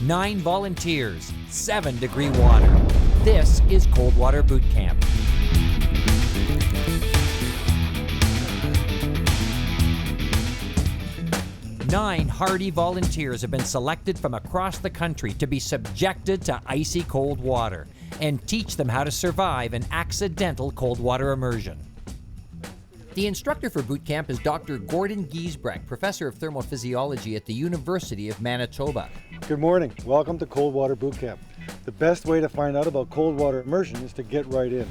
9 volunteers, 7-degree water. This is Cold Water Boot Camp. Nine hardy volunteers have been selected from across the country to be subjected to icy cold water and teach them how to survive an accidental cold water immersion. The instructor for boot camp is Dr. Gordon Giesbrecht, professor of thermophysiology at the University of Manitoba. Good morning. Welcome to Cold Water Boot Camp. The best way to find out about cold water immersion is to get right in.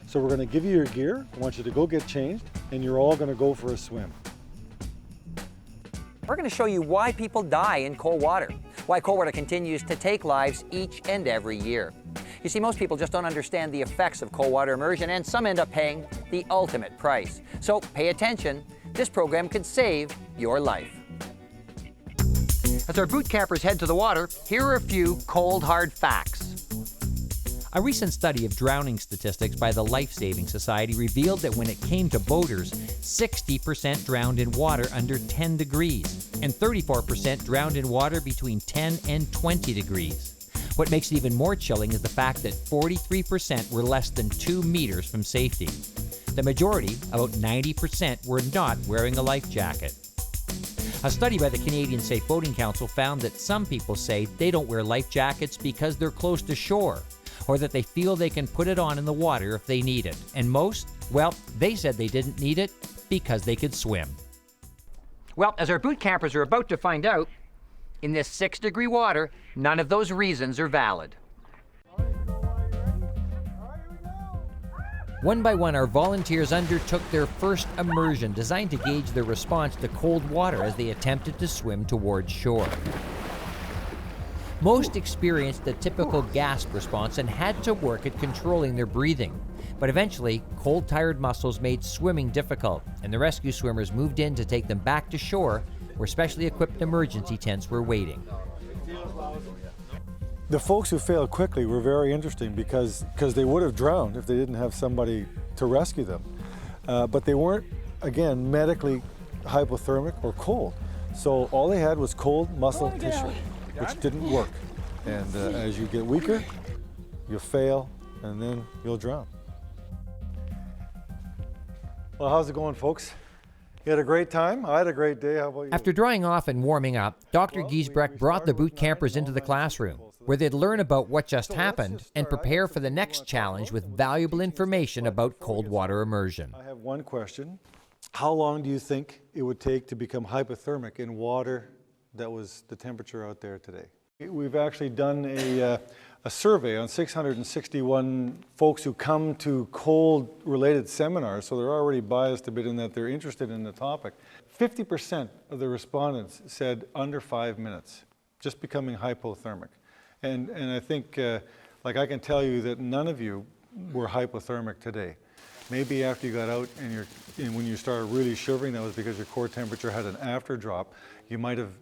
So we're going to give you your gear. I want you to go get changed, and you're all going to go for a swim. We're going to show you why people die in cold water, why cold water continues to take lives each and every year. You see, most people just don't understand the effects of cold water immersion, and some end up paying the ultimate price. So pay attention. This program could save your life. As our boot campers head to the water, here are a few cold, hard facts. A recent study of drowning statistics by the Life Saving Society revealed that when it came to boaters, 60% drowned in water under 10 degrees, and 34% drowned in water between 10 and 20 degrees. What makes it even more chilling is the fact that 43% were less than 2 meters from safety. The majority, about 90%, were not wearing a life jacket. A study by the Canadian Safe Boating Council found that some people say they don't wear life jackets because they're close to shore, or that they feel they can put it on in the water if they need it. And most, well, they said they didn't need it because they could swim. Well, as our boot campers are about to find out, in this 6-degree water, none of those reasons are valid. One by one, our volunteers undertook their first immersion designed to gauge their response to cold water as they attempted to swim towards shore. Most experienced the typical gasp response and had to work at controlling their breathing. But eventually, cold, tired muscles made swimming difficult, and the rescue swimmers moved in to take them back to shore, where specially equipped emergency tents were waiting. The folks who failed quickly were very interesting because they would have drowned if they didn't have somebody to rescue them. But they weren't, again, medically hypothermic or cold. So all they had was cold muscle tissue, which didn't work. And as you get weaker, you'll fail, and then you'll drown. Well, how's it going, folks? You had a great time? I had a great day. How about you? After drying off and warming up, Dr. Giesbrecht brought the boot campers into the classroom, where they'd learn about what just happened and prepare for the next challenge with valuable information about cold water immersion. I have one question. How long do you think it would take to become hypothermic in water that was the temperature out there today? We've actually done a survey on 661 folks who come to cold-related seminars, so they're already biased a bit in that they're interested in the topic. 50% of the respondents said under 5 minutes, just becoming hypothermic. And I think, like I can tell you that none of you were hypothermic today. Maybe after you got out and when you started really shivering, that was because your core temperature had an after drop. You might have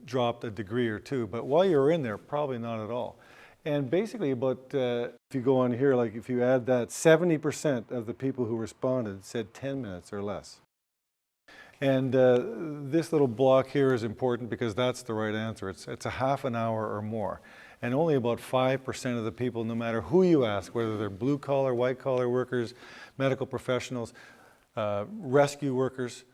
dropped a degree or two, but while you were in there, probably not at all. And basically about, if you go on here, like if you add that, 70% of the people who responded said 10 minutes or less. And this little block here is important because that's the right answer. It's a half an hour or more. And only about 5% of the people, no matter who you ask, whether they're blue-collar, white-collar workers, medical professionals, rescue workers,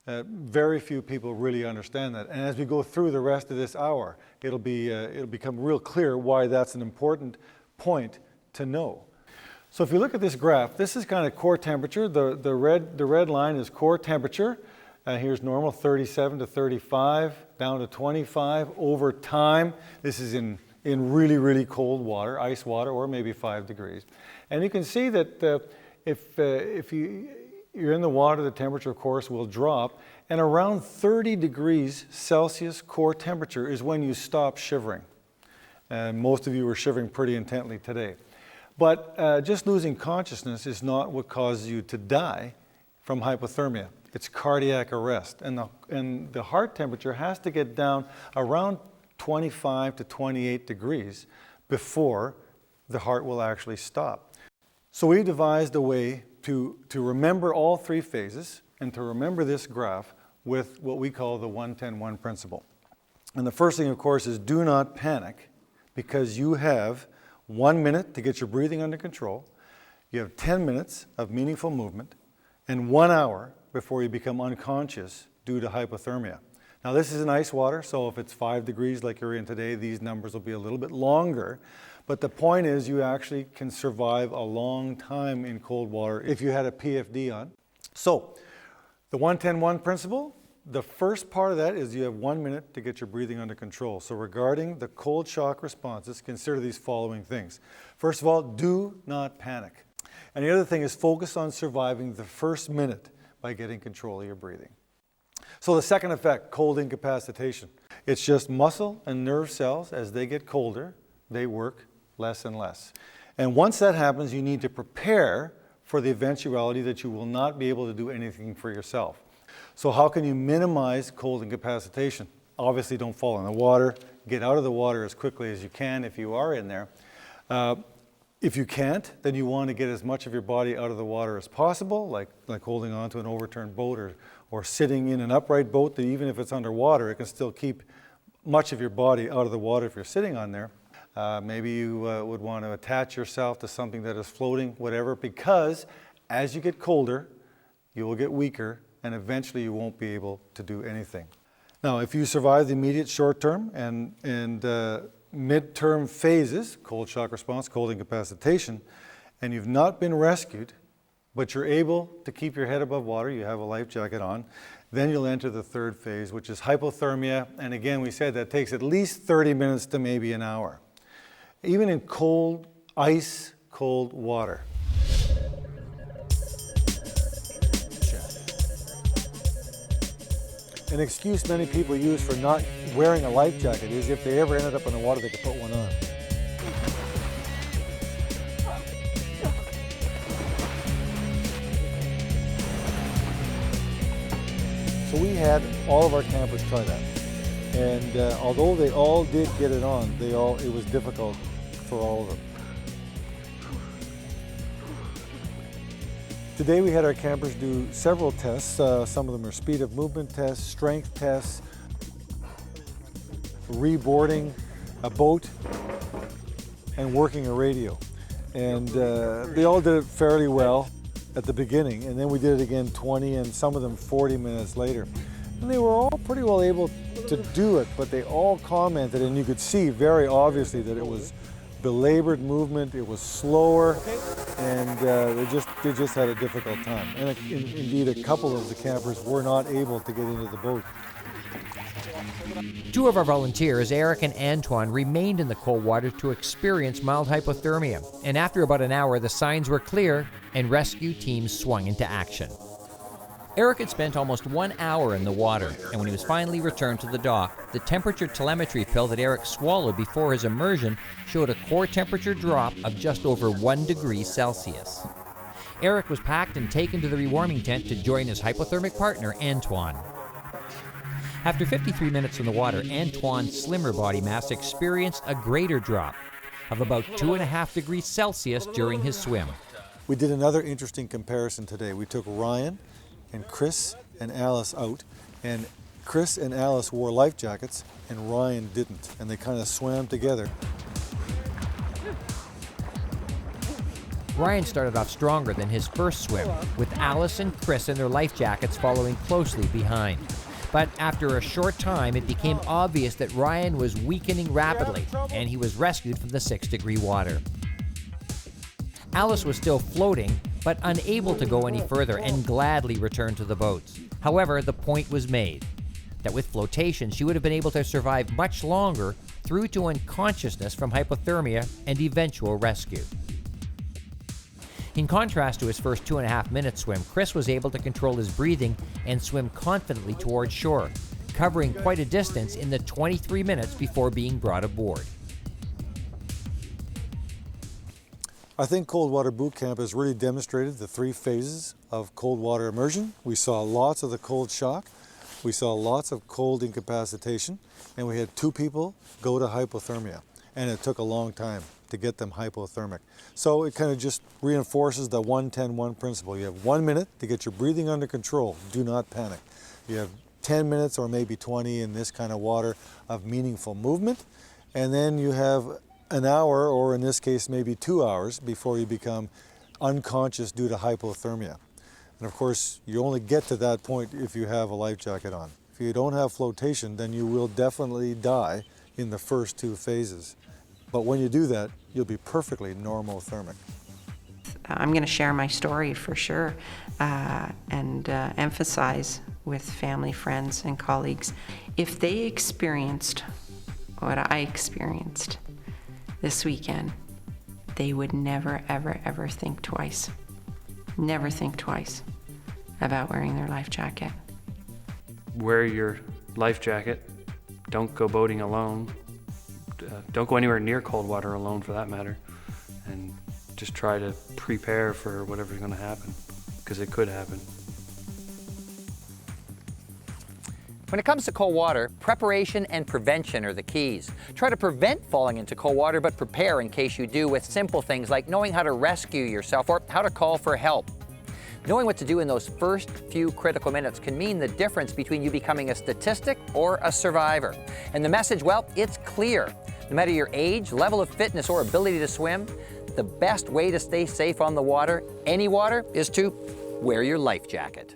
very few people really understand that. And as we go through the rest of this hour, it'll become real clear why that's an important point to know. So if you look at this graph, this is kind of core temperature. The red line is core temperature. Here's normal, 37 to 35, down to 25. Over time, this is in really, really cold water, ice water, or maybe 5 degrees. And you can see that if you're in the water, the temperature, of course, will drop. And around 30 degrees Celsius core temperature is when you stop shivering. And most of you were shivering pretty intently today. But just losing consciousness is not what causes you to die from hypothermia. It's cardiac arrest. And the heart temperature has to get down around 25 to 28 degrees before the heart will actually stop. So we devised a way to remember all 3 phases and to remember this graph with what we call the 1-10-1 principle. And the first thing, of course, is do not panic, because you have 1 minute to get your breathing under control. You have 10 minutes of meaningful movement and 1 hour before you become unconscious due to hypothermia. Now, this is in ice water, so if it's 5 degrees like you're in today, these numbers will be a little bit longer. But the point is, you actually can survive a long time in cold water if you had a PFD on. So, the 1-10-1 principle, the first part of that is you have 1 minute to get your breathing under control. So regarding the cold shock responses, consider these following things. First of all, do not panic. And the other thing is focus on surviving the first minute by getting control of your breathing. So the second effect, cold incapacitation. It's just muscle and nerve cells, as they get colder, they work less and less. And once that happens, you need to prepare for the eventuality that you will not be able to do anything for yourself. So how can you minimize cold incapacitation? Obviously, don't fall in the water. Get out of the water as quickly as you can if you are in there. If you can't, then you want to get as much of your body out of the water as possible, like holding on to an overturned boat or sitting in an upright boat that even if it's underwater, it can still keep much of your body out of the water if you're sitting on there. Maybe you would want to attach yourself to something that is floating, whatever, because as you get colder, you will get weaker, and eventually you won't be able to do anything. Now, if you survive the immediate short-term and mid-term phases, cold shock response, cold incapacitation, and you've not been rescued, but you're able to keep your head above water, you have a life jacket on, then you'll enter the third phase, which is hypothermia. And again, we said that takes at least 30 minutes to maybe an hour. Even in cold, ice cold water. An excuse many people use for not wearing a life jacket is if they ever ended up in the water, they could put one on. So we had all of our campers try that. And although they all did get it on, it was difficult for all of them. Today we had our campers do several tests. Some of them are speed of movement tests, strength tests, reboarding a boat, and working a radio. And they all did it fairly well at the beginning, and then we did it again 20 and some of them 40 minutes later. And they were all pretty well able to do it, but they all commented, and you could see very obviously that it was belabored movement, it was slower, and they just had a difficult time. And indeed, a couple of the campers were not able to get into the boat. Two of our volunteers, Eric and Antoine, remained in the cold water to experience mild hypothermia. And after about an hour, the signs were clear and rescue teams swung into action. Eric had spent almost 1 hour in the water, and when he was finally returned to the dock, the temperature telemetry pill that Eric swallowed before his immersion showed a core temperature drop of just over 1 degree Celsius. Eric was packed and taken to the rewarming tent to join his hypothermic partner, Antoine. After 53 minutes in the water, Antoine's slimmer body mass experienced a greater drop of about 2.5 degrees Celsius during his swim. We did another interesting comparison today. We took Ryan and Chris and Alice out, and Chris and Alice wore life jackets and Ryan didn't, and they kind of swam together. Ryan started off stronger than his first swim, with Alice and Chris in their life jackets following closely behind. But after a short time, it became obvious that Ryan was weakening rapidly, and he was rescued from the 6-degree water. Alice was still floating, but unable to go any further and gladly returned to the boats. However, the point was made that with flotation, she would have been able to survive much longer through to unconsciousness from hypothermia and eventual rescue. In contrast to his first 2.5-minute swim, Chris was able to control his breathing and swim confidently towards shore, covering quite a distance in the 23 minutes before being brought aboard. I think Cold Water Boot Camp has really demonstrated the 3 phases of cold water immersion. We saw lots of the cold shock, we saw lots of cold incapacitation, and we had 2 people go to hypothermia. And it took a long time to get them hypothermic. So it kind of just reinforces the 1-10-1 principle. You have 1 minute to get your breathing under control. Do not panic. You have 10 minutes or maybe 20 in this kind of water of meaningful movement. And then you have an hour, or in this case, maybe 2 hours before you become unconscious due to hypothermia. And of course, you only get to that point if you have a life jacket on. If you don't have flotation, then you will definitely die in the first 2 phases. But when you do that, you'll be perfectly normothermic. I'm going to share my story for sure, and emphasize with family, friends, and colleagues. If they experienced what I experienced this weekend, they would never, ever, ever think twice. Never think twice about wearing their life jacket. Wear your life jacket. Don't go boating alone. Don't go anywhere near cold water alone, for that matter. And just try to prepare for whatever's going to happen, because it could happen. When it comes to cold water, preparation and prevention are the keys. Try to prevent falling into cold water, but prepare in case you do with simple things like knowing how to rescue yourself or how to call for help. Knowing what to do in those first few critical minutes can mean the difference between you becoming a statistic or a survivor. And the message, well, it's clear. No matter your age, level of fitness, or ability to swim, the best way to stay safe on the water, any water, is to wear your life jacket.